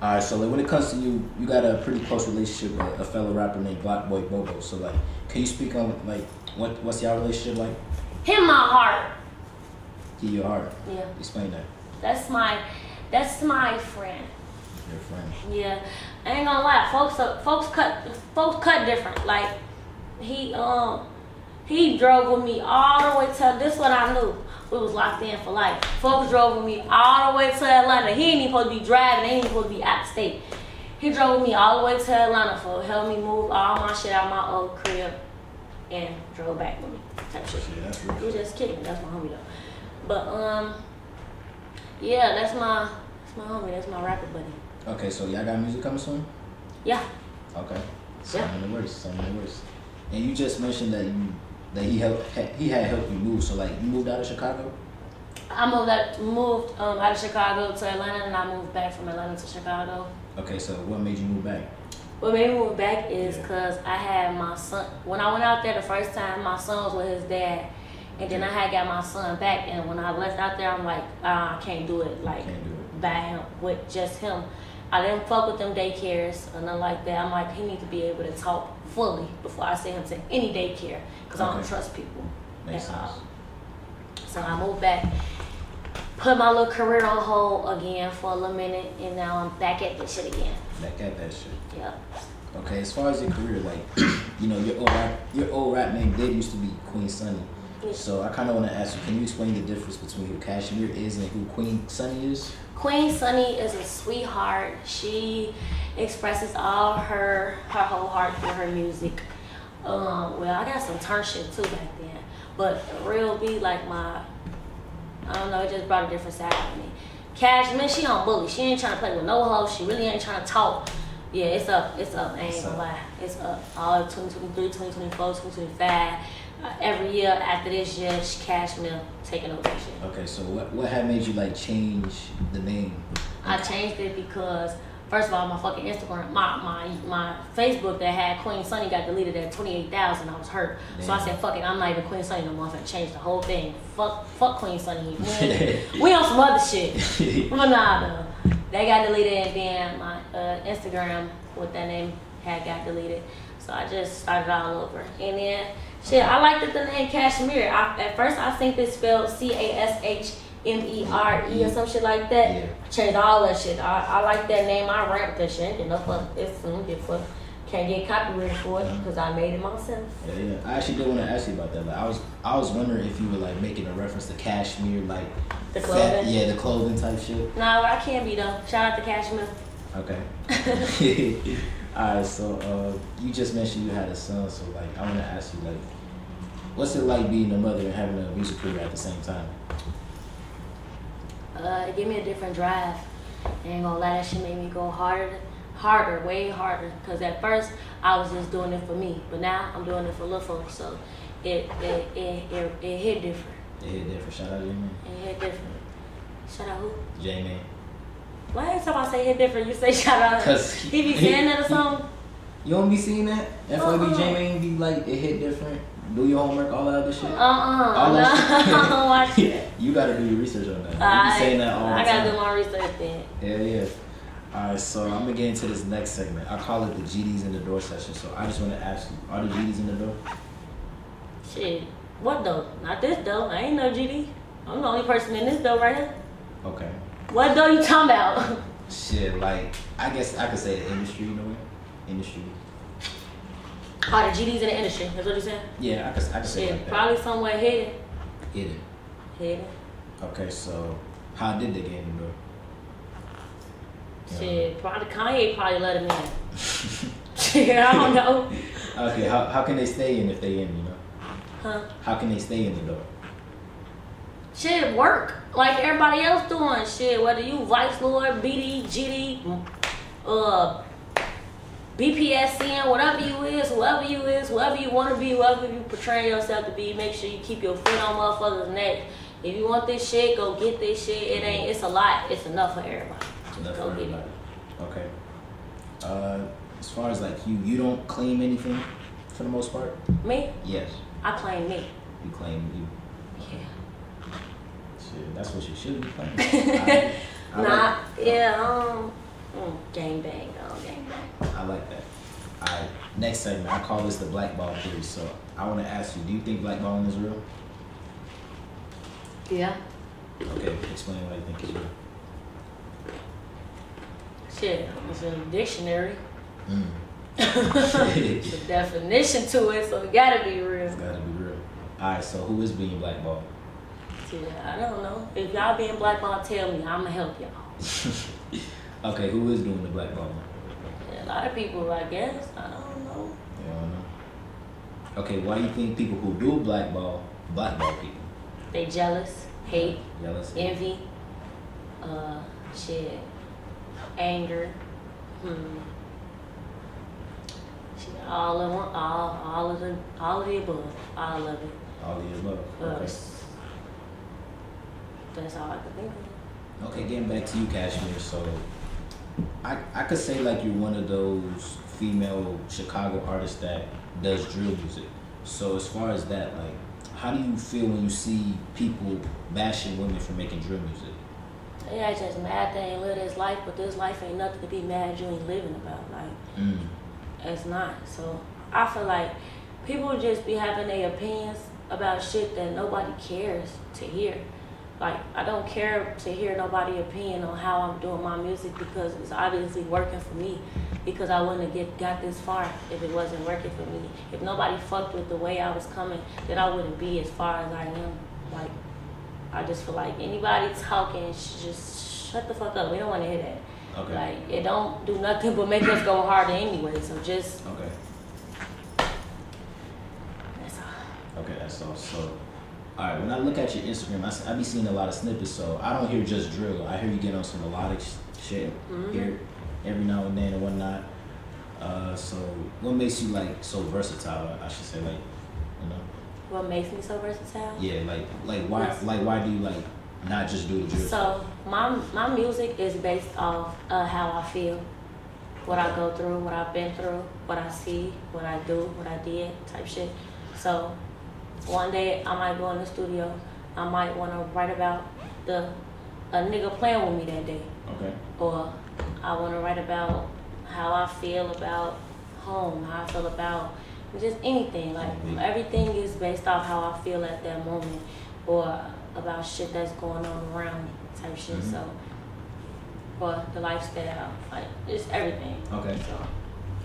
alright. So, like, when it comes to you, you got a pretty close relationship with a fellow rapper named GlockBoy, BoBo. So, like, can you speak on like what's your relationship like? Him, my heart. He your heart. Yeah. Explain that. That's my friend. Your friend. Yeah, I ain't gonna lie. Folks cut different. Like he drove with me all the way to. This what I knew. We was locked in for life. Folks drove with me all the way to Atlanta. He ain't even supposed to be driving. They ain't even supposed to be out of state. He drove with me all the way to Atlanta for help me move all my shit out of my old crib and drove back with me. Type shit. He was just kidding. That's my homie though. But yeah, that's my homie. That's my rapper buddy. Okay, so y'all got music coming soon? Yeah. Okay. Something in the works. And you just mentioned that he had helped you move. So like you moved out of Chicago? I moved out of Chicago to Atlanta, and I moved back from Atlanta to Chicago. Okay, so what made you move back? What made me move back is because I had my son. When I went out there the first time, my son was with his dad. And then I had got my son back. And when I left out there, I'm like, I can't do it. Like, by him, with just him. I didn't fuck with them daycares or nothing like that. I'm like, he needs to be able to talk fully before I send him to any daycare. Because I don't trust people. Makes sense. So I moved back. Put my little career on hold again for a little minute. And now I'm back at this shit again. Back at that shit. Yeah. Okay, as far as your career, like, you know, your old rap name did used to be Queen Sunny. Yeah. So I kind of want to ask you, can you explain the difference between who Kashmir is and who Queen Sunny is? Queen Sunny is a sweetheart. She expresses all her whole heart through her music. Well, I got some turn shit too back then, but real be like I don't know, it just brought a different side to me. Kashmir, she don't bully. She ain't trying to play with no hoes. She really ain't trying to talk. Yeah, it's up. I ain't gonna lie. It's up. All 2023, 2024, 2025. Every year after this year, Kashmir taking over that shit. Okay, so what had made you like change the name? I changed it because first of all, my fucking Instagram, my Facebook that had Queen Sunny got deleted at 28,000. I was hurt, so I said, "Fuck it, I'm not even Queen Sunny no more. I'm gonna change the whole thing. Fuck Queen Sunny. We on some other shit." But nah, though. They got deleted, and then my Instagram with that name got deleted. So I just started all over, and then. Shit, I liked the name Kashmir. At first, I think it's spelled Kashmere or some shit like that. Yeah. Changed all that shit. I like that name. I rap that shit. You know, can't get copyrighted for it because I made it myself. Yeah. I actually did want to ask you about that. Like, I was wondering if you were like making a reference to Kashmir, like the clothing. The clothing type shit. No, I can't be though. Shout out to Kashmir. Okay. Alright, so you just mentioned you had a son, so like I want to ask you, like, what's it like being a mother and having a music career at the same time? It gave me a different drive. I ain't gonna lie, that shit made me go way harder. Cause at first I was just doing it for me, but now I'm doing it for little folks. So it hit different. It hit different. Shout out J-Man. It hit different. Shout out who? J-Man. Why every time I say hit different, you say shout out? Cause he be saying that or something. You don't be seeing that? FYB J-Man be like, it hit different. Do your homework, all that other shit. All that shit. I don't watch it. You gotta do your research on that. You be saying that all the time. I gotta do my research then. Yeah. Alright, so I'm gonna get into this next segment. I call it the GDs in the door session. So I just wanna ask you, are the GDs in the door? Shit. What door? Not this door. I ain't no GD. I'm the only person in this door right here. Okay. What door you talking about? Shit, like, I guess I could say the industry, you know? Industry. Oh, the GDs in the industry. That's what you saying? Yeah, I could say like that. Probably somewhere hidden. Hidden. Okay, so how did they get in the door? Shit, probably Kanye probably let him in. Shit, I don't know. Okay, how can they stay in if they in, you know? Huh? How can they stay in the door? Shit, work. Like everybody else doing. Shit, whether you Vice Lord, BD, GD, BPSN, whatever you is, whoever you want to be, whoever you portray yourself to be, make sure you keep your foot on motherfuckers' neck. If you want this shit, go get this shit. It's a lot. It's enough for everybody. It's enough for everybody. Okay. As far as like you don't claim anything for the most part? Me? Yes. I claim me. You claim you. Yeah. Shit, that's what you should be claiming. Gang bang. I like that. Alright, next segment. I call this the blackball theory. So I want to ask you, do you think blackballing is real? Yeah. Okay, explain why you think it's real. Shit, it's in the dictionary. It's a definition to it, so it gotta be real. It's gotta be real. Alright, so who is being blackballed? Yeah, I don't know. If y'all being blackballed, tell me. I'ma help y'all. Okay, who is doing the blackballing? Yeah, a lot of people, I guess. I don't know. You don't know? Okay, why do you think people who do blackball people? They jealous, hate, envy, anger. Shit, all of them, all of the above, all of it. All of the above. Okay. That's all I could think of. Okay, getting back to you, Kashmir. So, I could say like you're one of those female Chicago artists that does drill music. So as far as that, like, how do you feel when you see people bashing women for making drill music? Yeah, just mad they ain't live this life, but this life ain't nothing to be mad you ain't living about. Like, it's not. So I feel like people just be having their opinions about shit that nobody cares to hear. Like, I don't care to hear nobody's opinion on how I'm doing my music because it's obviously working for me. Because I wouldn't have got this far if it wasn't working for me. If nobody fucked with the way I was coming, then I wouldn't be as far as I am. Like, I just feel like anybody talking, just shut the fuck up. We don't want to hear that. Okay. Like, it don't do nothing but make us go harder anyway. So just. Okay. That's all. Okay, that's all. So, all right. When I look at your Instagram, I be seeing a lot of snippets. So I don't hear just drill. I hear you get on some melodic shit here every now and then and whatnot. So what makes you like so versatile? I should say, like, you know. What makes me so versatile? Yeah, like why do you like not just do the drill? So my music is based off how I feel, what I go through, what I've been through, what I see, what I do, what I did, type shit. So one day I might go in the studio, I might want to write about a nigga playing with me that day. Okay. Or I want to write about how I feel about home, how I feel about just anything. Like, everything is based off how I feel at that moment or about shit that's going on around me, type shit. So, or the lifestyle, like, it's everything. Okay. So.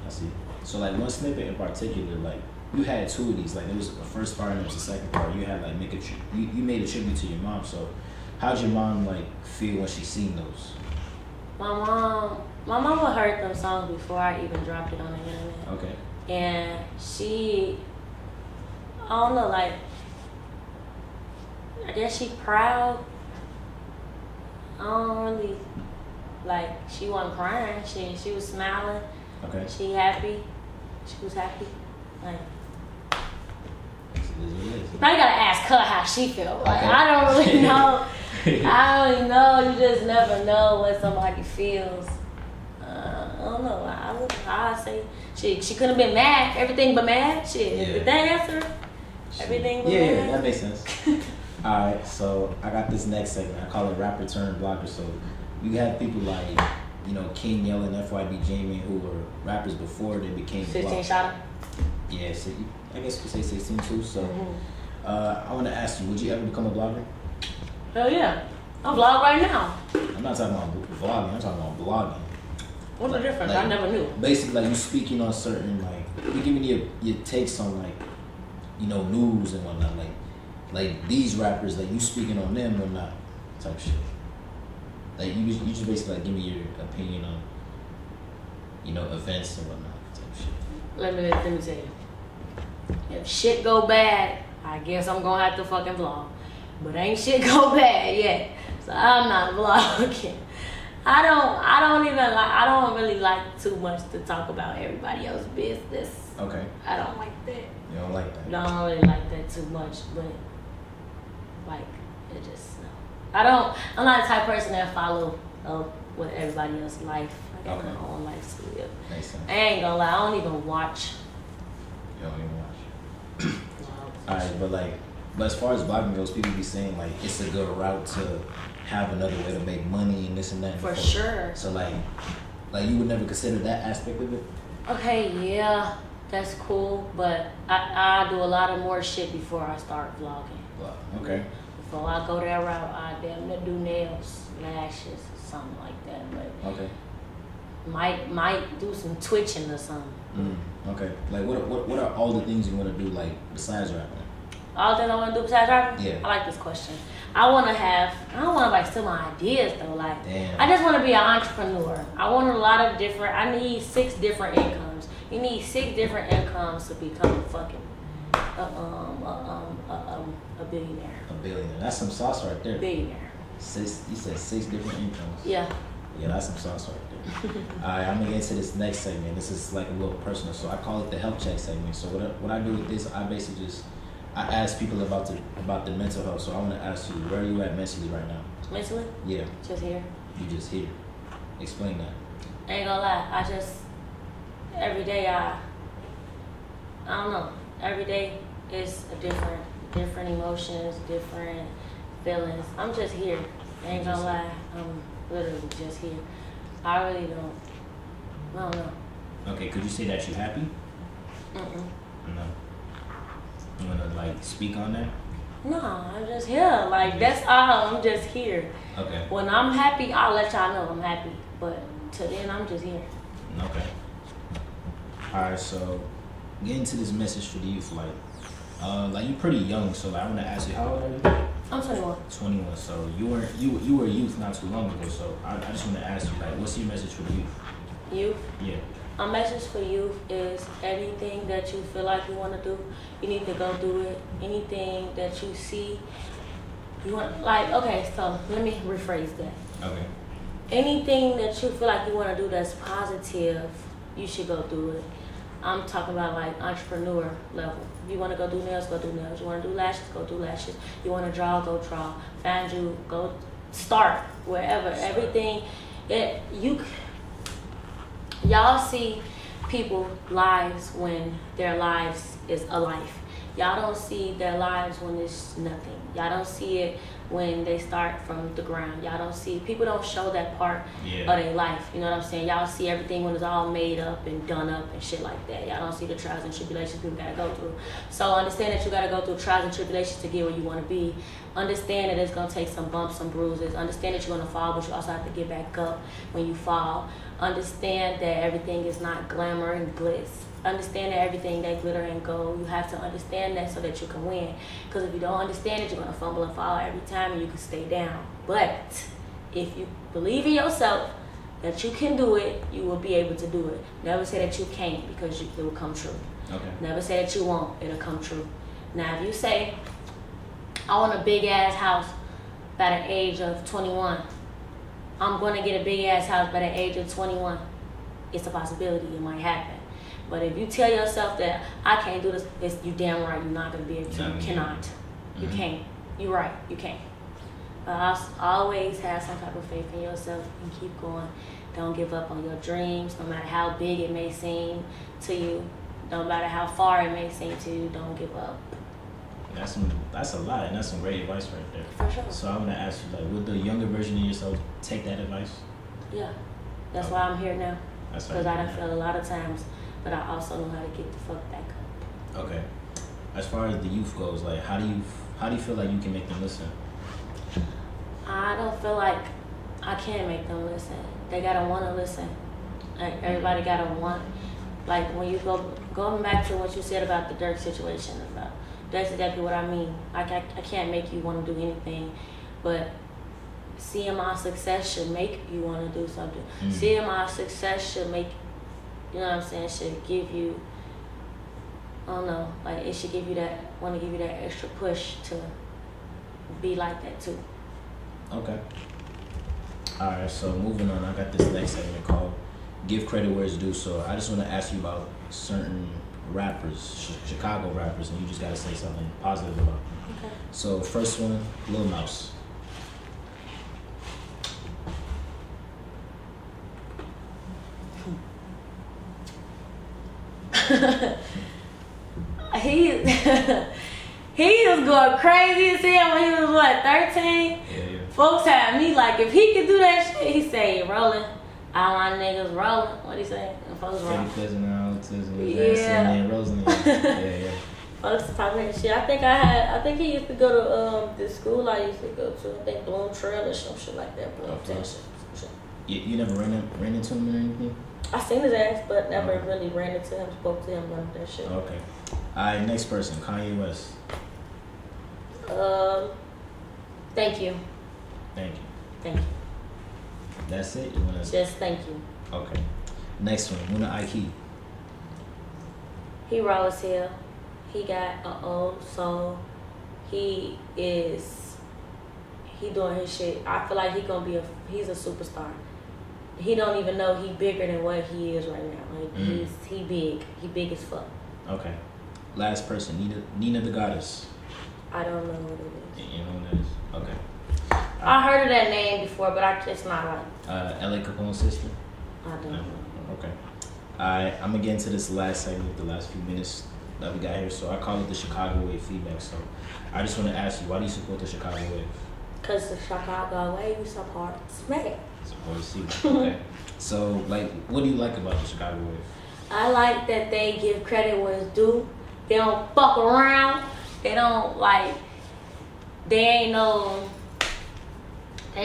I see. So, like, one snippet in particular, like, you had two of these. Like, there was the first part and there was the second part. You had, like, you made a tribute to your mom. So, how'd your mom, like, feel when she seen those? My mom had heard them songs before I even dropped it on the internet. Okay. And she, I don't know, like, I guess she proud. I don't really, like, she wasn't crying. She was smiling. Okay. She happy. She was happy. Like, now you gotta ask her how she felt. Like, Okay. I don't really know. I don't really know. You just never know what somebody feels. I don't know. I'd say she could have been mad. Everything but mad. Shit. Yeah. Did that answer? Everything but mad? Yeah, that makes sense. Alright, so I got this next segment. I call it rapper turned blogger. So you have people like, you know, King Yell and FYB Jamie, who were rappers before they became 16 shot. Yeah, so I guess you could say 16 too. So I want to ask you, would you ever become a blogger? Hell yeah. I vlog right now. I'm not talking about vlogging, I'm talking about blogging. What's the difference? Like, I never knew. Basically, like, you speaking on certain, like, you giving your takes on, like, you know, news and whatnot. Like these rappers, like, you speaking on them or not, type shit. Like, you just basically, like, give me your opinion on, you know, events and whatnot, type shit. Let me tell you. If shit go bad, I guess I'm gonna have to fucking vlog. But ain't shit go bad yet, so I'm not vlogging. I don't really like too much to talk about everybody else's business. Okay. I don't like that. You don't like that? I don't really like that too much, but like, it just, no. I'm not the type of person that follow with everybody else's life. I got my own life to live. Makes sense. I ain't gonna lie, I don't even watch. You don't even watch. Alright, but as far as blogging goes, people be saying, like, it's a good route to have another way to make money and this and that. For sure. So like you would never consider that aspect of it? Okay, yeah, that's cool, but I do a lot of more shit before I start vlogging. Okay. Before I go that route, I damn near do nails, lashes, something like that. But okay. Might do some twitching or something. Okay. Like what are all the things you want to do, like, besides rapping? All the things I want to do besides rapping? Yeah. I like this question. I don't want to like steal my ideas though. Like, damn. I just want to be an entrepreneur. I want a lot of I need 6 different incomes. You need 6 different incomes to become a fucking a billionaire. A billionaire. That's some sauce right there. Billionaire. You said 6 different incomes. Yeah. Yeah, that's some sauce right there. Alright, I'm gonna get into this next segment. This is like a little personal, so I call it the help check segment. So what I do with this, I basically just I ask people about the mental health, so I want to ask you, where are you at mentally right now? Mentally? Yeah. Just here. You just here. Explain that. I ain't gonna lie. I just every day I don't know. Every day is a different emotions, different feelings. I'm just here. I ain't gonna lie. I'm literally just here. I really don't know. Okay, could you say that you're happy? Mm-mm. No. You wanna like speak on that? No, I'm just here. Like that's all. I'm just here. Okay. When I'm happy, I'll let y'all know I'm happy. But till then, I'm just here. Okay. Alright, so get into this message for the youth, like you're pretty young, so like, I wanna ask you, how old are you? I'm 21. 21. So you were a youth not too long ago. So I just wanna ask you, like, what's your message for the youth? Youth? Yeah. My message for youth is anything that you feel like you want to do, you need to go do it. Anything that you see, you want, like, okay, so let me rephrase that. Okay. Anything that you feel like you want to do that's positive, you should go do it. I'm talking about like entrepreneur level. If you want to go do nails, go do nails. You want to do lashes, go do lashes. You want to draw, go draw. Find you, go start wherever. Everything, y'all see people lives when their lives is a life. Y'all don't see their lives when it's nothing. Y'all don't see it when they start from the ground. Y'all don't see, people don't show that part of their life. You know what I'm saying? Y'all see everything when it's all made up and done up and shit like that. Y'all don't see the trials and tribulations people gotta go through. So understand that you gotta go through trials and tribulations to get where you wanna be. Understand that it's gonna take some bumps, some bruises. Understand that you're gonna fall, but you also have to get back up when you fall. Understand that everything is not glamour and glitz. Understand that everything that glitter and gold, you have to understand that so that you can win. Because if you don't understand it, you're going to fumble and fall every time and you can stay down. But if you believe in yourself that you can do it, you will be able to do it. Never say that you can't, because it will come true. Okay. Never say that you won't, it'll come true. Now, if you say, I want a big ass house by the age of 21, I'm going to get a big ass house by the age of 21. It's a possibility, it might happen. But if you tell yourself that I can't do this, you damn right you're not going to be able to. You cannot. Mm-hmm. You can't. You're right. You can't. But always have some type of faith in yourself and keep going. Don't give up on your dreams, no matter how big it may seem to you. No matter how far it may seem to you, don't give up. That's a lot, and that's some great advice right there. For sure. So I'm going to ask you, like, would the younger version of yourself take that advice? Yeah. That's why I'm here now. Because I done failed a lot of times. But I also know how to get the fuck back up. Okay. As far as the youth goes, like, how do you feel like you can make them listen? I don't feel like I can make them listen. They gotta want to listen. Like, everybody gotta want. Like, when you going back to what you said about the Dirk situation, that's exactly what I mean. Like, I can't make you want to do anything, but seeing my success should make you want to do something. Mm. Seeing my success should make, you know what I'm saying, should give you, I don't know, like, it should give you that, want to give you that extra push to be like that too. Okay. Alright, so moving on, I got this next segment called Give Credit Where It's Due. So I just want to ask you about certain rappers, Chicago rappers, and you just got to say something positive about them. Okay. So first one, Lil Mouse. he was going crazy as hell when he was, what, 13? Yeah. Folks had me like, if he could do that shit, he say rolling. All my niggas rolling. What he say? Folks rolling. Yeah. Yeah. Folks talking shit. I think he used to go to the school I used to go to. I think Bloom Trail or some shit like that. You never ran into him or anything? I seen his ass, but never really ran into him, spoke to him, none of that shit. Okay. Alright, next person, Kanye West. Thank you. Thank you. Thank you. That's it? Just thank you. Okay. Next one, Munna Ikee. He raw as hell. He got an old soul. He doing his shit. I feel like he's a superstar. He don't even know he bigger than what he is right now. Like he big. He big as fuck. Okay. last person, Nina the Goddess. I don't know what it is. You know what it is? Okay. I heard of that name before, but it's not right. LA Capone's sister? I don't know. Okay. I'm gonna get into this last segment, the last few minutes that we got here. So I call it the Chicago Wave feedback. So I just want to ask you, why do you support the Chicago Wave? Because the Chicago Wave is support Smack. Support C. Okay. So, like, what do you like about the Chicago Wave? I like that they give credit where it's due. They don't fuck around. They don't they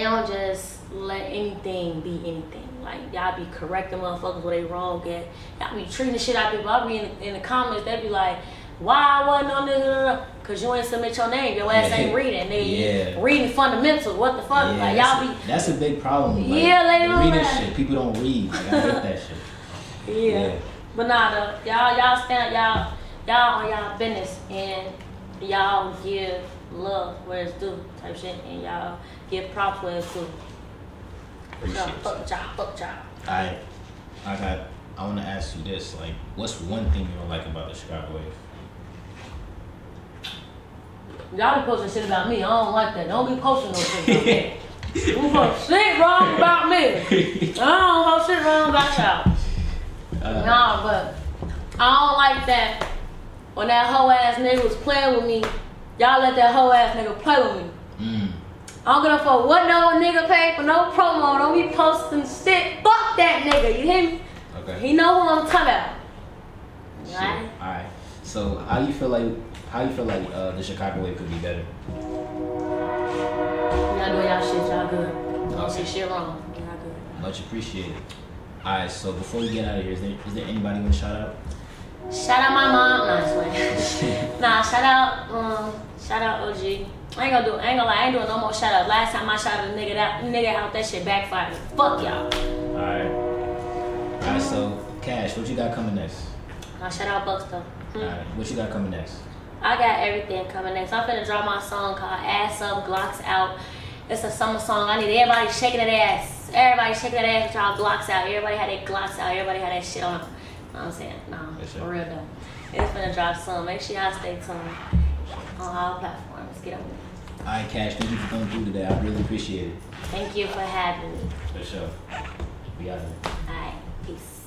don't just let anything be anything. Like, y'all be correcting motherfuckers where they wrong at. Y'all be treating the shit out of people. I'll be in the comments, they be like, why I wasn't on this? Because you ain't submit your name. Your ass ain't reading. They reading fundamentals. What the fuck? Yeah, like, y'all be... That's a big problem. Like, yeah, they don't reading shit. People don't read. Like, I hate that shit. Yeah. But nah, though, y'all stand, y'all on y'all business, and y'all give love where it's due, type shit, and y'all give props where it's due. Fuck y'all. I want to ask you this, like, what's one thing you don't like about the Chicago Wave? Y'all be posting shit about me. I don't like that. Don't be posting no shit about me. You post shit wrong about me. I don't post shit wrong about y'all. Nah, but I don't like that when that hoe ass nigga was playing with me. Y'all let that hoe ass nigga play with me. I don't give a fuck what no nigga pay for no promo. Don't be posting shit. Fuck that nigga. You hear me? Okay. He know who I'm talking about. Alright. So how you feel like the Chicago Wave could be better? Y'all doing y'all shit. Y'all good. Don't say shit wrong. Y'all good. Much appreciated. Alright, so before we get out of here, is there anybody you want to shout out? Shout out my mom. Nah, I swear. Nah, shout out OG. I ain't gonna lie, I ain't doing no more shout out. Last time I shouted a nigga out, that shit backfired. Fuck y'all. Alright, so Kashh, what you got coming next? Shout out Buckzz though. Alright, what you got coming next? I got everything coming next. I'm finna drop my song called Ass Up, Glocks Out. It's a summer song. I need everybody shaking that ass. Everybody shaking that ass with y'all Glocks out. Everybody had their Glocks out. Everybody had that shit on them. You know what I'm saying? Nah, for real though. It's finna drop soon. Make sure y'all stay tuned on all platforms. Get on it. Alright, Kashh, thank you for coming through today. I really appreciate it. Thank you for having me. For sure. We out here. Alright, peace.